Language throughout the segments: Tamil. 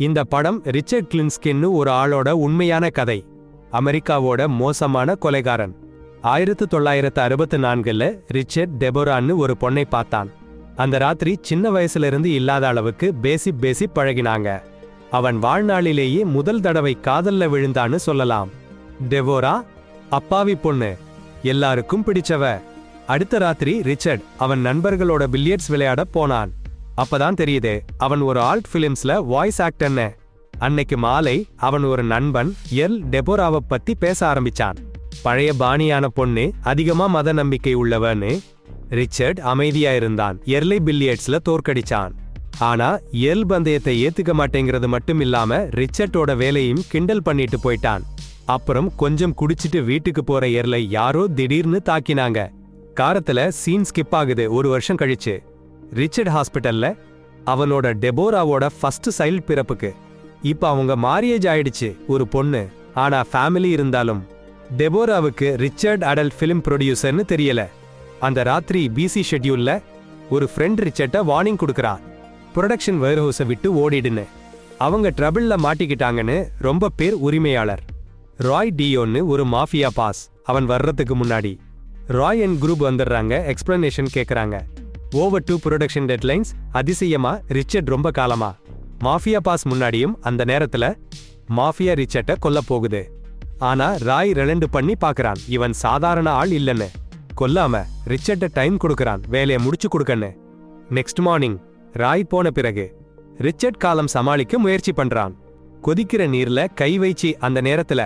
இந்த படம் ரிச்சர்ட் கிளின்ஸ்கின்னு ஒரு ஆளோட உண்மையான கதை. அமெரிக்காவோட மோசமான கொலைகாரன். 1964ல் ரிச்சர்ட் டெபோரான்னு ஒரு பொண்ணை பார்த்தான். அந்த ராத்திரி சின்ன வயசுல இருந்து இல்லாத அளவுக்கு பேசி பழகினாங்க. அவன் வாழ்நாளிலேயே முதல் தடவை காதல்ல விழுந்தான்னு சொல்லலாம். டெபோரா அப்பாவி பொண்ணு, எல்லாருக்கும் பிடிச்சவ. அடுத்த ராத்திரி ரிச்சர்ட் அவன் நண்பர்களோட பில்லியர்ட்ஸ் விளையாட போனான். அப்பதான் தெரியுது அவன் ஒரு ஆல்ட் பிலிம்ஸ்ல வாய்ஸ் ஆக்டர்னு. அன்னைக்கு மாலை அவன் ஒரு நண்பன் டெபோராவை பத்தி பேச ஆரம்பிச்சான். பழைய பாணியான பொண்ணு, அதிகமா மத நம்பிக்கை உள்ளவன்னு. ரிச்சர்ட் அமைதியா இருந்தான். எர்லை பில்லியர்ட்ஸ்ல தோற்கடிச்சான். ஆனா பந்தயத்தை ஏத்துக்க மாட்டேங்கிறது மட்டும் இல்லாம ரிச்சர்ட்டோட வேலையும் கிண்டல் பண்ணிட்டு போயிட்டான். அப்புறம் கொஞ்சம் குடிச்சிட்டு வீட்டுக்கு போற எர்லை யாரோ திடீர்னு தாக்கினாங்க. காரத்துல சீன் ஸ்கிப் ஆகுது. ஒரு வருஷம் கழிச்சு ரிச்சர்ட் ஹாஸ்பிட்டல்ல அவனோட டெபோராவோட ஃபர்ஸ்ட் சைல்ட் பிறப்புக்கு. இப்ப அவங்க மேரேஜ் ஆயிடுச்சு, ஒரு பொண்ணு. ஆனா ஃபேமிலி இருந்தாலும் டெபோராவுக்கு ரிச்சர்ட் அடல்ட் பிலிம் ப்ரொடியூசர்னு தெரியல. அந்த ராத்திரி பிசி ஷெட்யூல்ல ஒரு ஃப்ரெண்ட் ரிச்சர்ட்ட வார்னிங் கொடுக்கறான். ப்ரொடக்ஷன் வேர்ஹவுஸை விட்டு ஓடிடுன்னு. அவங்க ட்ரபிள்ல மாட்டிக்கிட்டாங்கன்னு ரொம்ப பேர் உரிமையாளர். ராய் டியோன்னு ஒரு மாஃபியா பாஸ். அவன் வர்றதுக்கு முன்னாடி ராய் அண்ட் குரூப் வந்துடுறாங்க. எக்ஸ்பிளனேஷன் கேட்கறாங்க. Over 2 production deadlines. அதிசயமா ரிச்சர்ட் ரொம்ப காலமா மாஃபியா பாஸ் முன்னாடியும் அந்த நேரத்துல மாஃபியா ரிச்சர்ட்ட கொல்ல போகுது. ஆனா ராய் ரெலண்டு பண்ணி பாக்குறான், இவன் சாதாரண ஆள் இல்லன்னு. கொல்லாம ரிச்சர்ட்ட டைம் கொடுக்கறான், வேலையை முடிச்சு கொடுக்கன்னு. நெக்ஸ்ட் மார்னிங் ராய் போன பிறகு ரிச்சர்ட் காலம் சமாளிக்க முயற்சி பண்றான். கொதிக்கிற நீர்ல கை வைச்சி அந்த நேரத்துல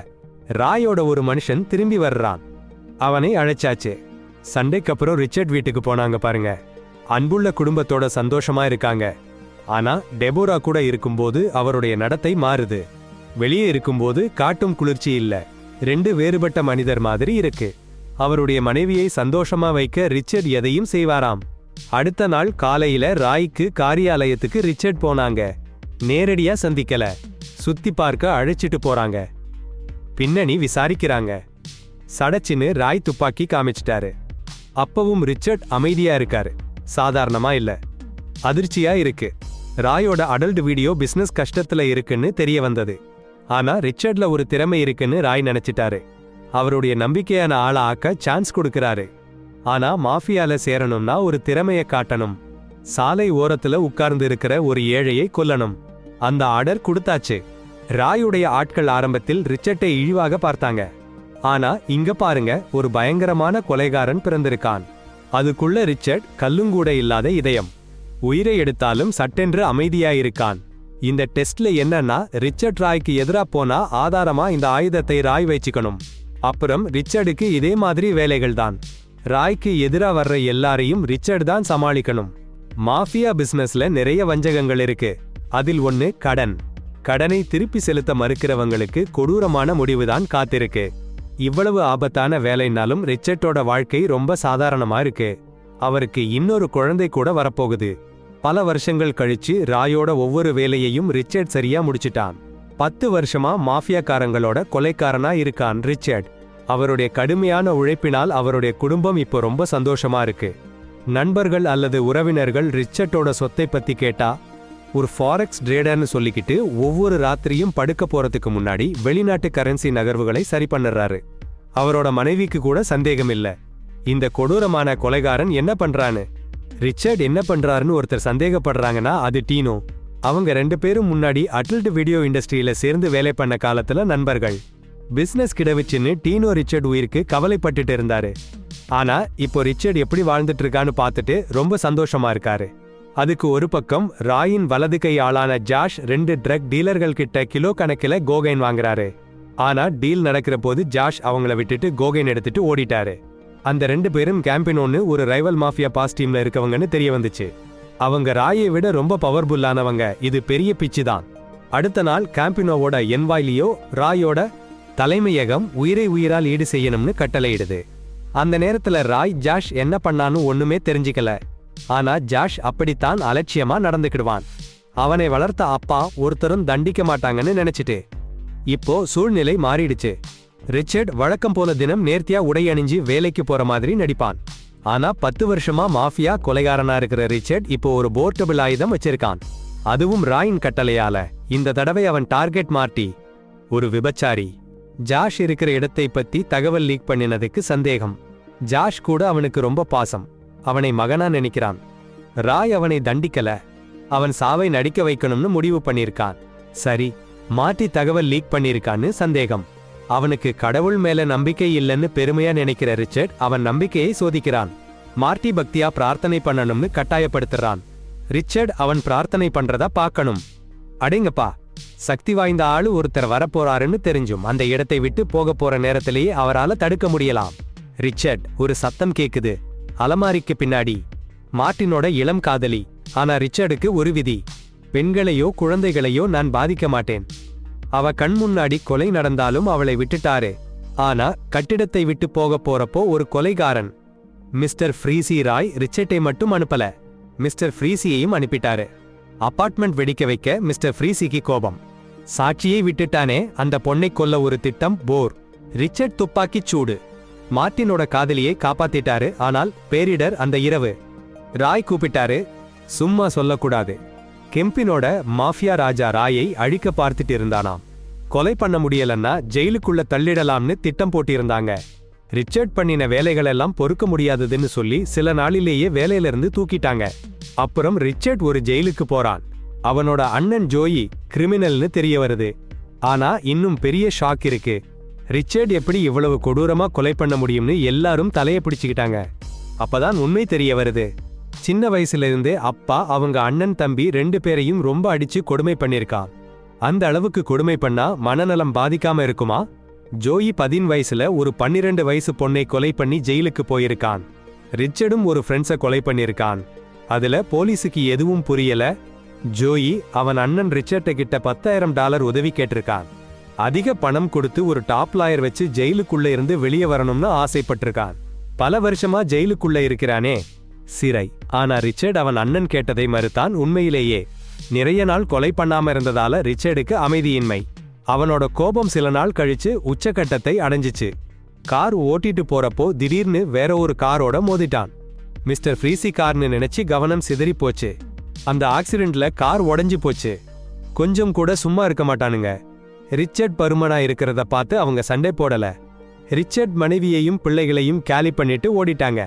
ராயோட ஒரு மனுஷன் திரும்பி வர்றான். அவனை அழைச்சாச்சு. சண்டைக்கு அப்புறம் ரிச்சர்ட் வீட்டுக்கு போனாங்க பாருங்க. அன்புள்ள குடும்பத்தோட சந்தோஷமா இருக்காங்க. ஆனா டெபோரா கூட இருக்கும்போது அவருடைய நடத்தை மாறுது. வெளியே இருக்கும்போது காட்டும் குளிர்ச்சி இல்ல. 2 வேறுபட்ட மனிதர் மாதிரி இருக்கு. அவருடைய மனைவியை சந்தோஷமா வைக்க ரிச்சர்ட் எதையும் செய்வாராம். அடுத்த நாள் காலையில ராய்க்கு காரியாலயத்துக்கு ரிச்சர்ட் போனாங்க. நேரடியா சந்திக்கல, சுத்தி பார்க்க அழைச்சிட்டு போறாங்க. பின்னணி விசாரிக்கிறாங்க. சடச்சின்னு ராய் துப்பாக்கி காமிச்சிட்டாரு. அப்பவும் ரிச்சர்ட் அமைதியா இருக்காரு. சாதாரணமா இல்ல, அதிர்ச்சியா இருக்கு. ராயோட அடல்ட் வீடியோ பிசினஸ் கஷ்டத்துல இருக்குன்னு தெரிய வந்தது. ஆனா ரிச்சர்ட்ல ஒரு திறமை இருக்குன்னு ராய் நினைச்சிட்டாரு. அவருடைய நம்பிக்கையான ஆளா ஆக்க சான்ஸ் கொடுக்கறாரு. ஆனா மாஃபியால சேரணும்னா ஒரு திறமைய காட்டணும். சாலை ஓரத்துல உட்கார்ந்து இருக்கிற ஒரு ஏழையை கொல்லணும். அந்த ஆர்டர் கொடுத்தாச்சு. ராயுடைய ஆட்கள் ஆரம்பத்தில் ரிச்சர்ட்டை இழிவாக பார்த்தாங்க. ஆனா இங்க பாருங்க, ஒரு பயங்கரமான கொலைகாரன் பிறந்திருக்கான். அதுக்குள்ள ரிச்சர்ட் கல்லுங்கூட இல்லாத இதயம். உயிரை எடுத்தாலும் சட்டென்று அமைதியாயிருக்கான். இந்த டெஸ்ட்ல என்னன்னா, ரிச்சர்ட் ராய்க்கு எதிரா போனா ஆதாரமா இந்த ஆயுதத்தை ராய் வச்சுக்கணும். அப்புறம் ரிச்சர்டுக்கு இதே மாதிரி வேலைகள் தான். ராய்க்கு எதிரா வர்ற எல்லாரையும் ரிச்சர்ட் தான் சமாளிக்கணும். மாஃபியா பிசினஸ்ல நிறைய வஞ்சகங்கள் இருக்கு. அதில் ஒன்னு கடன். கடனை திருப்பி செலுத்த மறுக்கிறவங்களுக்கு கொடூரமான முடிவுதான் காத்திருக்கு. இவ்வளவு ஆபத்தான வேலைனாலும் ரிச்சர்ட்டோட வாழ்க்கை ரொம்ப சாதாரணமா இருக்கு. அவருக்கு இன்னொரு குழந்தை கூட வரப்போகுது. பல வருஷங்கள் கழிச்சு ராயோட ஒவ்வொரு வேலையையும் ரிச்சர்ட் சரியா முடிச்சிட்டான். 10 வருஷமா மாஃபியாக்காரங்களோட கொலைக்காரனா இருக்கான் ரிச்சர்ட். அவருடைய கடுமையான உழைப்பினால் அவருடைய குடும்பம் இப்போ ரொம்ப சந்தோஷமா இருக்கு. நண்பர்கள் அல்லது உறவினர்கள் ரிச்சர்ட்டோட சொத்தை பத்தி கேட்டா ஒரு ஃபாரெக்ஸ் ட்ரேடர்னு சொல்லிக்கிட்டு ஒவ்வொரு ராத்திரியும் படுக்க போறதுக்கு முன்னாடி வெளிநாட்டு கரன்சி நகர்வுகளை சரி பண்ணுறாரு. அவரோட மனைவிக்கு கூட சந்தேகம் இல்ல, இந்த கொடூரமான கொலைகாரன் என்ன பண்றான்னு. ரிச்சர்ட் என்ன பண்றாருன்னு ஒருத்தர் சந்தேகப்படுறாங்கன்னா அது டீனோ. அவங்க 2 பேரும் முன்னாடி அடல்ட் வீடியோ இண்டஸ்ட்ரியில சேர்ந்து வேலை பண்ண காலத்துல நண்பர்கள். பிசினஸ் கிடவிச்சுன்னு டீனோ ரிச்சர்ட் உயிருக்கு கவலைப்பட்டுட்டு இருந்தாரு. ஆனா இப்போ ரிச்சர்ட் எப்படி வாழ்ந்துட்டு இருக்கான்னு பார்த்துட்டு ரொம்ப சந்தோஷமா இருக்காரு. அதுக்கு ஒரு பக்கம் ராயின் வலது கை ஆளான ஜாஷ் 2 ட்ரக் டீலர்கள் கிட்ட கிலோ கணக்கில் கோகைன் வாங்குறாரு. ஆனா டீல் நடக்கிற போது ஜாஷ் அவங்கள விட்டுட்டு கோகைன் எடுத்துட்டு ஓடிட்டாரு. அந்த 2 பேரும் கேம்பினோன்னு ஒரு ரைவல் மாஃபியா பாஸ் டீம்ல இருக்கவங்கன்னு தெரிய வந்துச்சு. அவங்க ராயை விட ரொம்ப பவர்ஃபுல்லானவங்க. இது பெரிய பிச்சு தான். அடுத்த நாள் கேம்பினோவோட என்வாய்லியோ ராயோட தலைமையகம் உயிரை உயிரால் ஈடு செய்யணும்னு கட்டளையிடுது. அந்த நேரத்துல ராய் ஜாஷ் என்ன பண்ணான்னு ஒண்ணுமே தெரிஞ்சுக்கல. ஆனா ஜாஷ் அப்படித்தான் அலட்சியமா நடந்துக்கிடுவான். அவனை வளர்த்த அப்பா ஒருத்தரும் தண்டிக்க மாட்டாங்கன்னு நினைச்சிட்டு. இப்போ சூழ்நிலை மாறிடுச்சு. ரிச்சர்ட் வழக்கம் போல தினம் நேர்த்தியா உடை அணிஞ்சு வேலைக்கு போற மாதிரி நடிப்பான். ஆனா 10 வருஷமா மாஃபியா கொலைகாரனா இருக்கிற ரிச்சர்ட் இப்போ ஒரு போர்ட்டபிள் ஆயுதம் வச்சிருக்கான். அதுவும் ராயின் கட்டளையால. இந்த தடவை அவன் டார்கெட் மார்ட்டி, ஒரு விபச்சாரி. ஜாஷ் இருக்கிற இடத்தை பத்தி தகவல் லீக் பண்ணினதுக்கு சந்தேகம். ஜாஷ் கூட அவனுக்கு ரொம்ப பாசம். அவனை மகனா நினைக்கிறான். ராய் அவனை தண்டிக்கல, அவன் சாவை நடிக்க வைக்கணும்னு முடிவு பண்ணிருக்கான். சரி, மார்ட்டி தகவல் லீக் பண்ணிருக்கான்னு சந்தேகம். அவனுக்கு கடவுள் மேல நம்பிக்கை இல்லைன்னு பெருமையா நினைக்கிற ரிச்சர்ட் அவன் நம்பிக்கையை சோதிக்கிறான். மார்ட்டி பக்தியா பிரார்த்தனை பண்ணணும்னு கட்டாயப்படுத்துறான். ரிச்சர்ட் அவன் பிரார்த்தனை பண்றதா பார்க்கணும். அடேங்கப்பா, சக்தி வாய்ந்த ஆளு ஒருத்தர் வரப்போறாருன்னு தெரிஞ்சும் அந்த இடத்தை விட்டு போக போற நேரத்திலேயே அவரால தடுக்க முடியலாம். ரிச்சர்ட், ஒரு சத்தம் கேக்குது அலமாரிக்கு பின்னாடி. மார்ட்டினோட இளம் காதலி. ஆனா ரிச்சர்டுக்கு ஒரு விதி, பெண்களையோ குழந்தைகளையோ நான் பாதிக்க மாட்டேன். அவ கண் முன்னாடி கொலை நடந்தாலும் அவளை விட்டுட்டாரு. ஆனா கட்டிடத்தை விட்டு போக போறப்போ ஒரு கொலைகாரன் மிஸ்டர் ஃப்ரீசி ராய் ரிச்சர்ட்டை மட்டும் அனுப்பல, மிஸ்டர் ஃப்ரீசியையும் அனுப்பிட்டாரு. அபார்ட்மெண்ட் வெடிக்க வைக்க மிஸ்டர் ஃப்ரீசிக்கு கோபம். சாட்சியை விட்டுட்டானே, அந்த பொண்ணை கொல்ல ஒரு திட்டம் போர். ரிச்சர்ட் துப்பாக்கி சூடு. மார்ட்டினோட காதலியை காப்பாத்திட்டாரு. ஆனால் பேரிடர் அந்த இரவு. ராய் கூப்பிட்டாரு. சும்மா சொல்லக்கூடாது. கெம்பினோட மாஃபியா ராஜா ராயை அழிக்க பார்த்துட்டு இருந்தானாம். கொலை பண்ண முடியலன்னா ஜெயிலுக்குள்ள தள்ளிடலாம்னு திட்டம் போட்டிருந்தாங்க. ரிச்சர்ட் பண்ணின வேலைகளெல்லாம் பொறுக்க முடியாததுன்னு சொல்லி சில நாளிலேயே வேலையிலிருந்து தூக்கிட்டாங்க. அப்புறம் ரிச்சர்ட் ஒரு ஜெயிலுக்கு போறான். அவனோட அண்ணன் ஜோயி கிரிமினல்னு தெரிய வருது. ஆனா இன்னும் பெரிய ஷாக் இருக்கு. ரிச்சர்ட் எப்படி இவ்வளவு கொடூரமா கொலை பண்ண முடியும்னு எல்லாரும் தலையை பிடிச்சுக்கிட்டாங்க. அப்பதான் உண்மை தெரிய வருது. சின்ன வயசுல இருந்தே அப்பா அவங்க அண்ணன் தம்பி 2 பேரையும் ரொம்ப அடிச்சு கொடுமை பண்ணிருக்கான். அந்த அளவுக்கு கொடுமை பண்ணா மனநலம் பாதிக்காம இருக்குமா? ஜோயி 10 வயசுல ஒரு 12 வயசு பொண்ணை கொலை பண்ணி ஜெயிலுக்கு போயிருக்கான். ரிச்சர்டும் ஒரு ஃப்ரெண்ட்ஸை கொலை பண்ணிருக்கான். அதுல போலீஸுக்கு எதுவும் புரியல. ஜோயி அவன் அண்ணன் ரிச்சர்ட்ட கிட்ட $10,000 உதவி கேட்டிருக்கான். அதிக பணம் கொடுத்து ஒரு டாப் லாயர் வச்சு ஜெயிலுக்குள்ள இருந்து வெளியே வரணும்னு ஆசைப்பட்டிருக்கான். பல வருஷமா ஜெயிலுக்குள்ள இருக்கிறானே, சிறை. ஆனா ரிச்சர்ட் அவன் அண்ணன் கேட்டதை மறுத்தான். உண்மையிலேயே நிறைய நாள் கொலை பண்ணாம இருந்ததால ரிச்சர்டுக்கு அமைதியின்மை. அவனோட கோபம் சில நாள் கழிச்சு உச்சகட்டத்தை அடைஞ்சிச்சு. கார் ஓட்டிட்டு போறப்போ திடீர்னு வேற ஒரு காரோட மோதிட்டான். மிஸ்டர் ஃப்ரீசி கார்னு நினைச்சு கவனம் சிதறி போச்சு. அந்த ஆக்சிடென்ட்ல கார் உடைஞ்சு போச்சு. கொஞ்சம் கூட சும்மா இருக்க மாட்டானுங்க. ரிச்சர்ட் பருமனா இருக்கிறத பார்த்து அவங்க சண்டை போடல. ரிச்சர்ட் மனைவியையும் பிள்ளைகளையும் கேலி பண்ணிட்டு ஓடிட்டாங்க.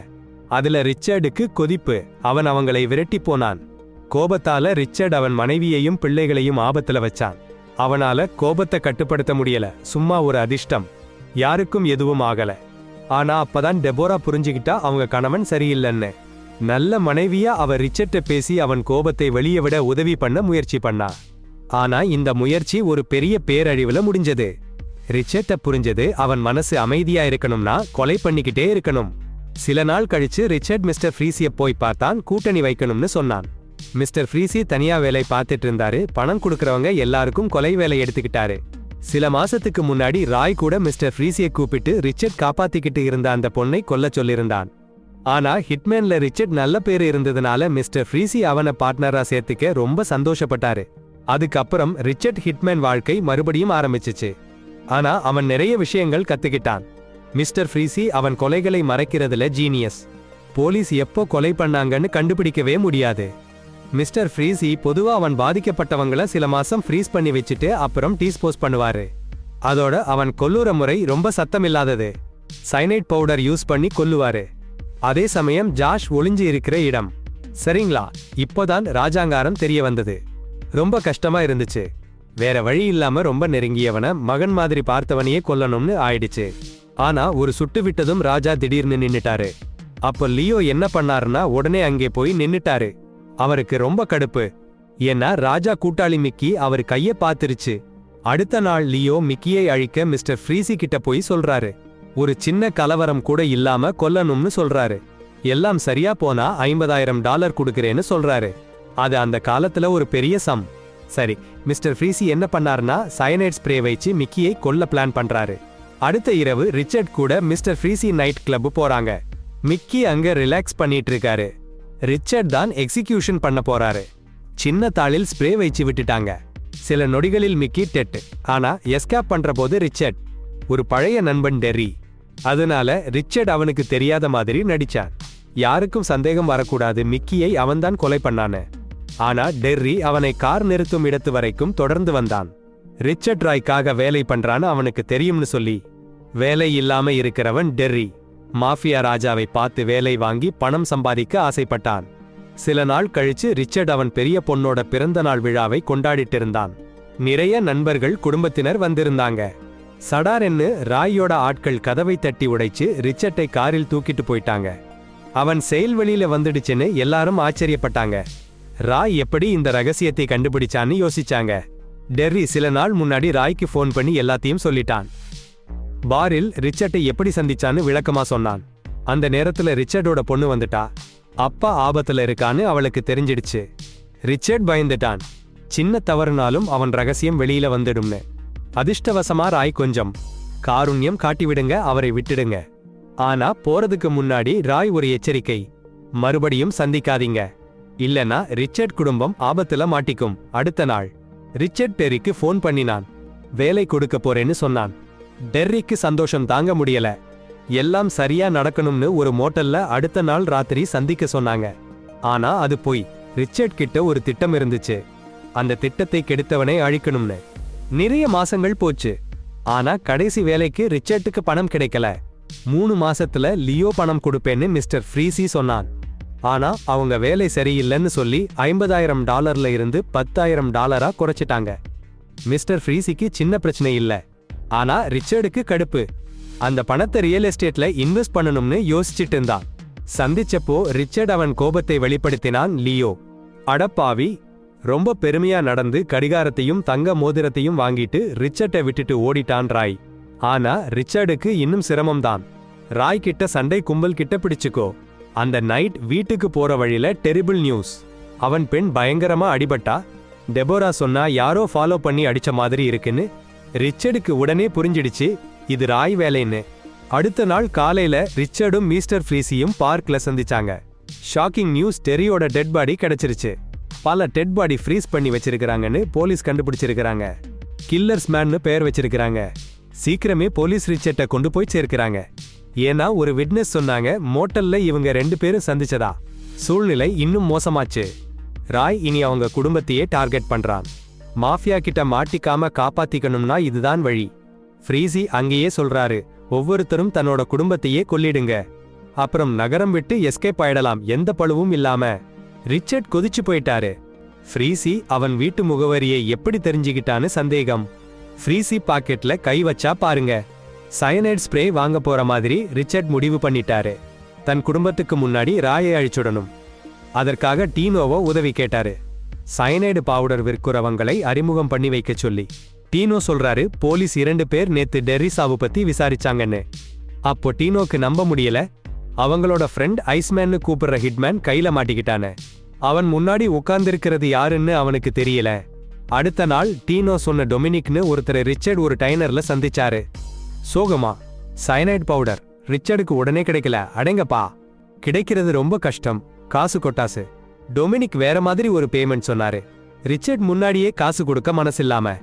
அதுல ரிச்சர்டுக்கு கொதிப்பு. அவன் அவங்களை விரட்டி போனான். கோபத்தால ரிச்சர்ட் அவன் மனைவியையும் பிள்ளைகளையும் ஆபத்துல வச்சான். அவனால கோபத்தை கட்டுப்படுத்த முடியல. சும்மா ஒரு அதிர்ஷ்டம், யாருக்கும் எதுவும் ஆகல. ஆனா அப்பதான் டெபோரா புரிஞ்சுக்கிட்டா அவங்க கணவன் சரியில்லைன்னு. நல்ல மனைவியா அவ ரிச்சர்ட்ட பேசி அவன் கோபத்தை வெளியே விட உதவி பண்ண முயற்சி பண்ணா. ஆனா இந்த முயற்சி ஒரு பெரிய பேரழிவுல முடிஞ்சது. ரிச்சர்ட்ட புரிஞ்சது, அவன் மனசு அமைதியா இருக்கணும்னா கொலை பண்ணிக்கிட்டே இருக்கணும். சில நாள் கழிச்சு ரிச்சர்ட் மிஸ்டர் ஃப்ரீசிய போய் பார்த்தான். கூட்டணி வைக்கணும்னு சொன்னான். மிஸ்டர் ஃப்ரீசி தனியா வேலை பார்த்துட்டு இருந்தாரு. பணம் கொடுக்கறவங்க எல்லாருக்கும் கொலை வேலை எடுத்துக்கிட்டாரு. சில மாசத்துக்கு முன்னாடி ராய் கூட மிஸ்டர் ஃப்ரீசியை கூப்பிட்டு ரிச்சர்ட் காப்பாத்திக்கிட்டு இருந்த அந்த பொண்ணை கொல்ல சொல்லியிருந்தான். ஆனா ஹிட்மேன்ல ரிச்சர்ட் நல்ல பேரு இருந்ததுனால மிஸ்டர் ஃப்ரீசி அவனை பார்ட்னரா சேர்த்துக்க ரொம்ப சந்தோஷப்பட்டாரு. அதுக்கப்புறம் ரிச்சர்ட் ஹிட்மேன் வாழ்க்கை மறுபடியும் ஆரம்பிச்சிச்சு. ஆனா அவன் நிறைய விஷயங்கள் கத்துக்கிட்டான். மிஸ்டர் ஃப்ரீசி அவன் கொலைகளை மறைக்கிறதுல ஜீனியஸ். போலீஸ் எப்போ கொலை பண்ணாங்கன்னு கண்டுபிடிக்கவே முடியாது. மிஸ்டர் ஃப்ரீசி பொதுவா அவன் பாதிக்கப்பட்டவங்கள சில மாசம் ஃப்ரீஸ் பண்ணி வச்சுட்டு அப்புறம் டீஸ்போஸ் பண்ணுவாரு. அதோட அவன் கொல்லுற முறை ரொம்ப சத்தமில்லாதது. சைனைட் பவுடர் யூஸ் பண்ணி கொல்லுவாரு. அதே சமயம் ஜாஷ் ஒளிஞ்சு இருக்கிற இடம். சரிங்களா? இப்போதான் ராஜாங்காரம் தெரிய வந்தது. ரொம்ப கஷ்டமா இருந்துச்சு. வேற வழி இல்லாம ரொம்ப நெருங்கியவன மகன் மாதிரி பார்த்தவனையே கொல்லணும்னு ஆயிடுச்சு. ஆனா ஒரு சுட்டு விட்டதும் ராஜா திடீர்னு நின்னுட்டாரு. அப்போ லியோ என்ன பண்ணாருன்னா உடனே அங்கே போய் நின்னுட்டாரு. அவருக்கு ரொம்ப கடுப்பு. ஏன்னா ராஜா கூட்டாளி மிக்கி அவர் கைய பாத்துருச்சு. அடுத்த நாள் லியோ மிக்கியை அழிக்க மிஸ்டர் ஃப்ரீசி கிட்ட போய் சொல்றாரு. ஒரு சின்ன கலவரம் கூட இல்லாம கொல்லணும்னு சொல்றாரு. எல்லாம் சரியா போனா $50,000 கொடுக்கறேன்னு சொல்றாரு. அது அந்த காலத்துல ஒரு பெரிய சம். சரி, மிஸ்டர் ஃப்ரீசி என்ன பண்ணாருன்னா சயனைட் ஸ்ப்ரே வச்சு மிக்கியை கொல்ல பிளான் பண்றாரு. அடுத்த இரவு ரிச்சர்ட் கூட மிஸ்டர் ஃப்ரீசி நைட் கிளப் போறாங்க. மிக்கி அங்க ரிலாக்ஸ் பண்ணிட்டு இருக்காரு. ரிச்சர்ட் தான் எக்ஸிகியூஷன் பண்ண போறாரு. சின்ன தாளில் ஸ்ப்ரே வச்சு விட்டுட்டாங்க. சில நொடிகளில் மிக்கி டெட். ஆனா எஸ்கேப் பண்ற போது ரிச்சர்ட் ஒரு பழைய நண்பன் டெர்ரி. அதனால ரிச்சர்ட் அவனுக்கு தெரியாத மாதிரி நடிச்சான். யாருக்கும் சந்தேகம் வரக்கூடாது மிக்கியை அவன்தான் கொலை பண்ணானு. ஆனா டெர்ரி அவனை கார் நிறுத்தும் இடத்து வரைக்கும் தொடர்ந்து வந்தான். ரிச்சர்ட் ராய்க்காக வேலை பண்றான்னு அவனுக்கு தெரியும்னு சொல்லி. வேலை இல்லாம இருக்கிறவன் டெர்ரி மாஃபியா ராஜாவை பார்த்து வேலை வாங்கி பணம் சம்பாதிக்க ஆசைப்பட்டான். சில நாள் கழிச்சு ரிச்சர்ட் அவன் பெரிய பொண்ணோட பிறந்த நாள் விழாவை கொண்டாடிட்டு இருந்தான். நிறைய நண்பர்கள் குடும்பத்தினர் வந்திருந்தாங்க. சடாரென்னு ராயோட ஆட்கள் கதவை தட்டி உடைச்சு ரிச்சர்ட்டை காரில் தூக்கிட்டு போயிட்டாங்க. அவன் செயல்வெளியில வந்துடுச்சுன்னு எல்லாரும் ஆச்சரியப்பட்டாங்க. ராய் எப்படி இந்த ரகசியத்தை கண்டுபிடிச்சான்னு யோசிச்சாங்க. டெர்ரி சில நாள் முன்னாடி ராய்க்கு ஃபோன் பண்ணி எல்லாத்தையும் சொல்லிட்டான். பாரில் ரிச்சர்ட்டை எப்படி சந்திச்சான்னு விளக்கமா சொன்னான். அந்த நேரத்துல ரிச்சர்டோட பொண்ணு வந்துட்டா. அப்பா ஆபத்துல இருக்கான்னு அவளுக்கு தெரிஞ்சிடுச்சு. ரிச்சர்ட் பயந்துட்டான். சின்ன தவறுனாலும் அவன் ரகசியம் வெளியில வந்துடும்னு. அதிர்ஷ்டவசமா ராய் கொஞ்சம் காருண்யம் காட்டிவிடுங்க, அவரை விட்டுடுங்க. ஆனா போறதுக்கு முன்னாடி ராய் ஒரு எச்சரிக்கை: மறுபடியும் சந்திக்காதீங்க, இல்லனா ரிச்சர்ட் குடும்பம் ஆபத்துல மாட்டிக்கும். அடுத்த நாள் ரிச்சர்ட் டெர்ரிக்கு ஃபோன் பண்ணினான். வேலை கொடுக்க போறேன்னு சொன்னான். டெர்ரிக்கு சந்தோஷம் தாங்க முடியல. எல்லாம் சரியா நடக்கணும்னு ஒரு மோட்டல்ல அடுத்த நாள் ராத்திரி சந்திக்க சொன்னாங்க. ஆனா அது போய் ரிச்சர்ட் கிட்ட ஒரு திட்டம் இருந்துச்சு. அந்த திட்டத்தை கெடுத்தவனை அழிக்கணும்னு. நிறைய மாசங்கள் போச்சு. ஆனா கடைசி வேலைக்கு ரிச்சர்ட்டுக்கு பணம் கிடைக்கல. 3 மாசத்துல லியோ பணம் கொடுப்பேன்னு மிஸ்டர் ஃப்ரீசி சொன்னான். ஆனா அவங்க வேலை சரியில்லைன்னு சொல்லி $50,000 இருந்து $10,000 குறைச்சிட்டாங்க. மிஸ்டர் ஃப்ரீசிக்கு சின்ன பிரச்சனை இல்ல, ஆனா ரிச்சர்டுக்கு கடுப்பு. அந்த பணத்தை ரியல் எஸ்டேட்ல இன்வெஸ்ட் பண்ணணும்னு யோசிச்சுட்டு இருந்தான். சந்திச்சப்போ ரிச்சர்ட் அவன் கோபத்தை வெளிப்படுத்தினான். லியோ, அடப்பாவி, ரொம்ப பெருமையா நடந்து கடிகாரத்தையும் தங்க மோதிரத்தையும் வாங்கிட்டு ரிச்சர்ட்டை விட்டுட்டு ஓடிட்டான் ராய். ஆனா ரிச்சர்டுக்கு இன்னும் சிரமம்தான். ராய் கிட்ட சண்டை கும்பல் கிட்ட பிடிச்சுக்கோ. அந்த நைட் வீட்டுக்கு போற வழியில டெரிபிள் நியூஸ். அவன் பெண் பயங்கரமா அடிபட்டா. டெபோரா சொன்னா யாரோ ஃபாலோ பண்ணி அடிச்ச மாதிரி இருக்குன்னு. ரிச்சர்டுக்கு உடனே புரிஞ்சிடுச்சு இது ராய் வேலைன்னு. அடுத்த நாள் காலையில ரிச்சர்டும் மிஸ்டர் ஃப்ரீசியும் பார்க்ல சந்திச்சாங்க. ஷாக்கிங் நியூஸ்: டெர்ரியோட டெட் பாடி கிடைச்சிருச்சு. பல டெட் பாடி ஃப்ரீஸ் பண்ணி வச்சிருக்காங்கன்னு போலீஸ் கண்டுபிடிச்சிருக்காங்க. கில்லர்ஸ் மேன்னு பெயர் வச்சிருக்காங்க. சீக்கிரமே போலீஸ் ரிச்சர்ட்டை கொண்டு போய் சேர்க்கிறாங்க. ஏன்னா ஒரு விட்னஸ் சொன்னாங்க மோட்டல்ல இவங்க 2 பேரும் சந்திச்சதா. சூழ்நிலை இன்னும் மோசமாச்சு. ராய் இனி அவங்க குடும்பத்தையே டார்கெட் பண்றான். மாஃபியா கிட்ட மாட்டிக்காம காப்பாத்திக்கணும்னா இதுதான் வழி. ஃப்ரீசி அங்கேயே சொல்றாரு, ஒவ்வொருத்தரும் தன்னோட குடும்பத்தையே கொல்லிடுங்க, அப்புறம் நகரம் விட்டு எஸ்கேப் ஆயிடலாம், எந்த பழுவும் இல்லாம. ரிச்சர்ட் கொதிச்சு போயிட்டாரு. ஃப்ரீசி அவன் வீட்டு முகவரியை எப்படி தெரிஞ்சுக்கிட்டான்னு சந்தேகம். ஃப்ரீசி பாக்கெட்ல கை வச்சா பாருங்க. சயனைட் ஸ்ப்ரே வாங்க போற மாதிரி ரிச்சர்ட் முடிவு பண்ணிட்டாரு. தன் குடும்பத்துக்கு முன்னாடி ராயை அழிச்சுடணும். அதற்காக டீனோவை உதவி கேட்டாரு. சயனைடு பவுடர் விற்கிறவங்களை அறிமுகம் பண்ணி வைக்க சொல்லி. டீனோ சொல்றாரு, போலீஸ் 2 பேர் நேத்து டெர்ரி சாவு பத்தி விசாரிச்சாங்கன்னு. அப்போ டீனோக்கு நம்ப முடியல. அவங்களோட ஃப்ரெண்ட் ஐஸ்மேன்னு கூப்பிடுற ஹிட்மேன் கையில மாட்டிக்கிட்டானே. அவன் முன்னாடி உட்கார்ந்திருக்கிறது யாருன்னு அவனுக்கு தெரியல. அடுத்த நாள் டீனோ சொன்ன டொமினிக்னு ஒருத்தரை ரிச்சர்ட் ஒரு டைனர்ல சந்திச்சாரு. சோகமா, சயனைட் பவுடர் ரிச்சர்டுக்கு உடனே கிடைக்கல. அடங்கப்பா, கிடைக்கிறது ரொம்ப கஷ்டம், காசு கொட்டாசு. டொமினிக் வேற மாதிரி ஒரு பேமெண்ட் சொன்னாரு. ரிச்சர்ட் முன்னாடியே காசு கொடுக்க மனசில்லாம.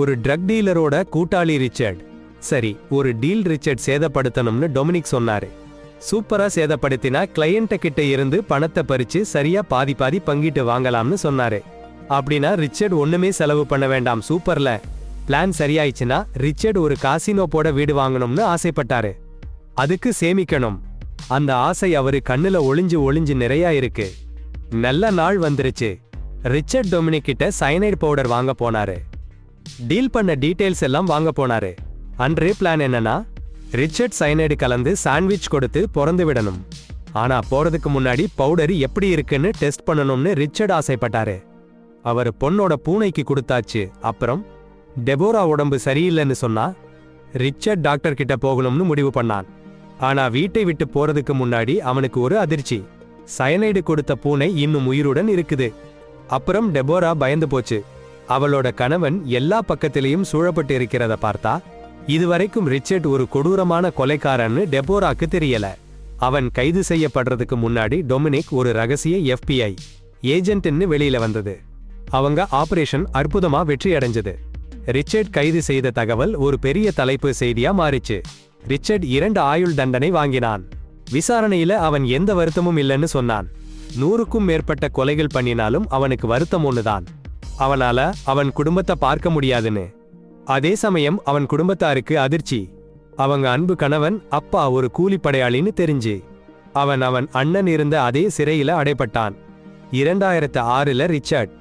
ஒரு ட்ரக் டீலரோட கூட்டாளி ரிச்சர்ட். சரி, ஒரு டீல் ரிச்சர்ட் சேதப்படுத்தணும்னு டொமினிக் சொன்னாரு. சூப்பரா சேதப்படுத்தினா கிளையண்ட கிட்ட இருந்து பணத்தை பறிச்சு சரியா பாதி பாதி பங்கிட்டு வாங்கலாம்னு சொன்னாரு. அப்படின்னா ரிச்சர்ட் ஒண்ணுமே செலவு பண்ண வேண்டாம். சூப்பர்ல. பிளான் சரியாயிடுச்சுன்னா ரிச்சர்ட் ஒரு காசினோ போட வீடு வாங்கணும்னு ஆசைப்பட்டாரு. அதுக்கு சேமிக்கணும். அந்த ஆசை அவரு கண்ணுல ஒளிஞ்சு ஒளிஞ்சு நிறைய இருக்கு. நல்ல நாள் வந்துருச்சு. ரிச்சர்ட் டொமினிக் கிட்ட சயனைட் பவுடர் வாங்க போனாரு. டீல் பண்ண டீடைல்ஸ் எல்லாம் வாங்க போனாரு. அன்றே பிளான் என்னன்னா, ரிச்சர்ட் சயனைடு கலந்து சாண்ட்விச் கொடுத்து பொறந்து விடணும். ஆனா போறதுக்கு முன்னாடி பவுடர் எப்படி இருக்குன்னு டெஸ்ட் பண்ணணும்னு ரிச்சர்ட் ஆசைப்பட்டாரு. அவர் பொண்ணோட பூனைக்கு கொடுத்தாச்சு. அப்புறம் டெபோரா உடம்பு சரியில்லைன்னு சொன்னா ரிச்சர்ட் டாக்டர் கிட்ட போகணும்னு முடிவு பண்ணான். ஆனா வீட்டை விட்டு போறதுக்கு முன்னாடி அவனுக்கு ஒரு அதிர்ச்சி. சயனைடு கொடுத்த பூனை இன்னும் உயிருடன் இருக்குது. அப்புறம் டெபோரா பயந்து போச்சு. அவளோட கணவன் எல்லா பக்கத்திலையும் சூழப்பட்டு இருக்கிறத பார்த்தா இதுவரைக்கும் ரிச்சர்ட் ஒரு கொடூரமான கொலைக்காரன்னு டெபோராக்கு தெரியல. அவன் கைது செய்யப்படுறதுக்கு முன்னாடி டொமினிக் ஒரு ரகசிய FBI ஏஜென்ட்னு வெளியில வந்தது. அவங்க ஆபரேஷன் அற்புதமா வெற்றி அடைஞ்சது. ரிச்சர்ட் கைது செய்த தகவல் ஒரு பெரிய தலைப்பு செய்தியா மாறிச்சு. ரிச்சர்ட் 2 ஆயுள் தண்டனை வாங்கினான். விசாரணையில அவன் எந்த வருத்தமும் இல்லைன்னு சொன்னான். 100க்கும் மேற்பட்ட கொலைகள் பண்ணினாலும் அவனுக்கு வருத்தம் ஒண்ணுதான். அவனால அவன் குடும்பத்தை பார்க்க முடியாதுன்னு. அதே சமயம் அவன் குடும்பத்தாருக்கு அதிர்ச்சி. அவங்க அன்பு கணவன் அப்பா ஒரு கூலிப்படையாளின்னு தெரிஞ்சு அவன் அண்ணன் இருந்த அதே சிறையில அடைப்பட்டான். 2006ல ரிச்சர்ட்